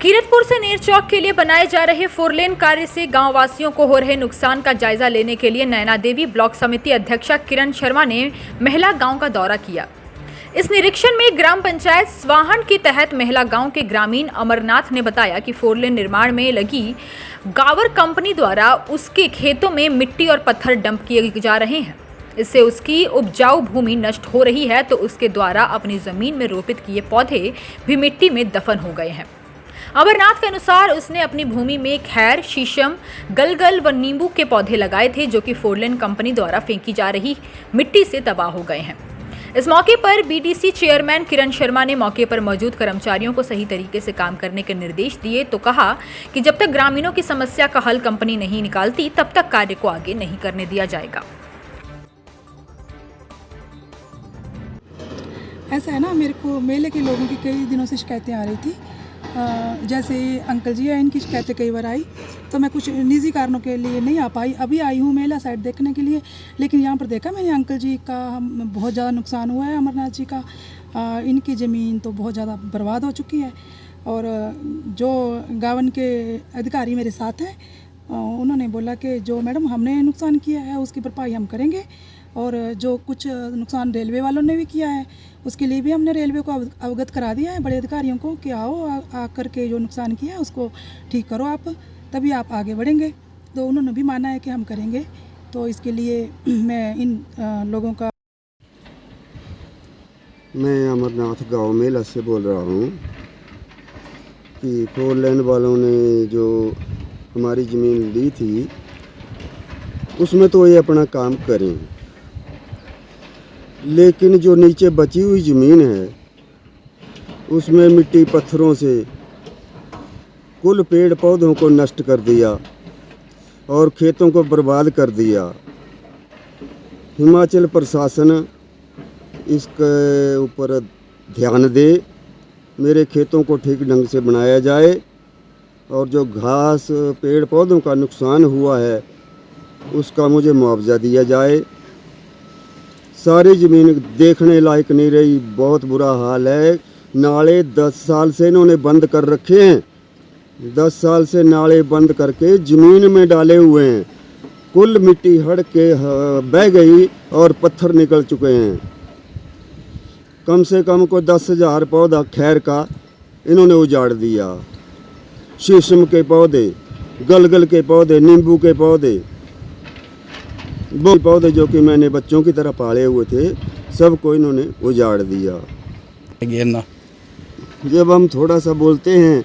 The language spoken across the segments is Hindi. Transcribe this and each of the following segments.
कीरतपुर से नेर चौक के लिए बनाए जा रहे 4 लेन कार्य से गांव वासियों को हो रहे नुकसान का जायजा लेने के लिए नैना देवी ब्लॉक समिति अध्यक्षा किरण शर्मा ने महिला गांव का दौरा किया। इस निरीक्षण में ग्राम पंचायत स्वाहन के तहत महिला गांव के ग्रामीण अमरनाथ ने बताया कि 4 लेन निर्माण में लगी गावर कंपनी द्वारा उसके खेतों में मिट्टी और पत्थर डंप किए जा रहे हैं। इससे उसकी उपजाऊ भूमि नष्ट हो रही है, तो उसके द्वारा अपनी जमीन में रोपित किए पौधे भी मिट्टी में दफन हो गए हैं। अमरनाथ के अनुसार उसने अपनी भूमि में खैर, शीशम, गलगल व नींबू के पौधे लगाए थे, जो कि 4 लेन कंपनी द्वारा फेंकी जा रही मिट्टी से तबाह हो गए हैं। इस मौके पर बीडीसी चेयरमैन किरण शर्मा ने मौके पर मौजूद कर्मचारियों को सही तरीके से काम करने के निर्देश दिए, तो कहा कि जब तक ग्रामीणों की समस्या का हल कंपनी नहीं निकालती, तब तक कार्य को आगे नहीं करने दिया जाएगा। ऐसा है ना, मेरे को मेले के लोगों की कई दिनों से शिकायतें आ रही थी। जैसे अंकल जी है, इनकी शिकायतें कई बार आई, तो मैं कुछ निजी कारणों के लिए नहीं आ पाई। अभी आई हूँ मेला साइड देखने के लिए, लेकिन यहाँ पर देखा मैंने अंकल जी का बहुत ज़्यादा नुकसान हुआ है। अमरनाथ जी का इनकी ज़मीन तो बहुत ज़्यादा बर्बाद हो चुकी है। और जो गावन के अधिकारी मेरे साथ हैं, उन्होंने बोला कि जो मैडम हमने नुकसान किया है उसकी भरपाई हम करेंगे, और जो कुछ नुकसान रेलवे वालों ने भी किया है उसके लिए भी हमने रेलवे को अवगत करा दिया है, बड़े अधिकारियों को, कि आओ आकर के जो नुकसान किया है उसको ठीक करो आप, तभी आप आगे बढ़ेंगे। तो उन्होंने भी माना है कि हम करेंगे। तो इसके लिए मैं इन लोगों का मैं अमरनाथ गांव मेला से बोल रहा हूँ कि 4 लेन वालों ने जो हमारी ज़मीन ली थी उसमें तो ये अपना काम करें, लेकिन जो नीचे बची हुई ज़मीन है उसमें मिट्टी पत्थरों से कुल पेड़ पौधों को नष्ट कर दिया और खेतों को बर्बाद कर दिया। हिमाचल प्रशासन इसके ऊपर ध्यान दे, मेरे खेतों को ठीक ढंग से बनाया जाए, और जो घास पेड़ पौधों का नुकसान हुआ है उसका मुझे मुआवजा दिया जाए। सारी ज़मीन देखने लायक नहीं रही, बहुत बुरा हाल है। नाले 10 साल से इन्होंने बंद कर रखे हैं, 10 साल से नाले बंद करके ज़मीन में डाले हुए हैं। कुल मिट्टी हड़ के बह गई और पत्थर निकल चुके हैं। कम से कम को 10,000 पौधा खैर का इन्होंने उजाड़ दिया। शीशम के पौधे, गलगल के पौधे, नींबू के पौधे, वो पौधे जो कि मैंने बच्चों की तरह पाले हुए थे, सबको इन्होंने उजाड़ दिया। जब हम थोड़ा सा बोलते हैं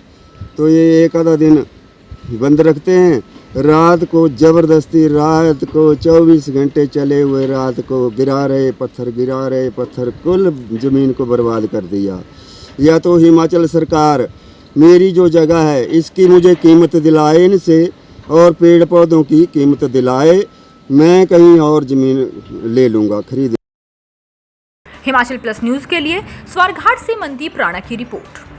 तो ये एक आधा दिन बंद रखते हैं। रात को ज़बरदस्ती, रात को 24 घंटे चले हुए, रात को गिरा रहे पत्थर, कुल ज़मीन को बर्बाद कर दिया। या तो हिमाचल सरकार मेरी जो जगह है इसकी मुझे कीमत दिलाए इनसे, और पेड़ पौधों की कीमत दिलाए, मैं कहीं और ज़मीन ले लूँगा, खरीद। हिमाचल प्लस न्यूज़ के लिए स्वारघाट से मनदीप राणा की रिपोर्ट।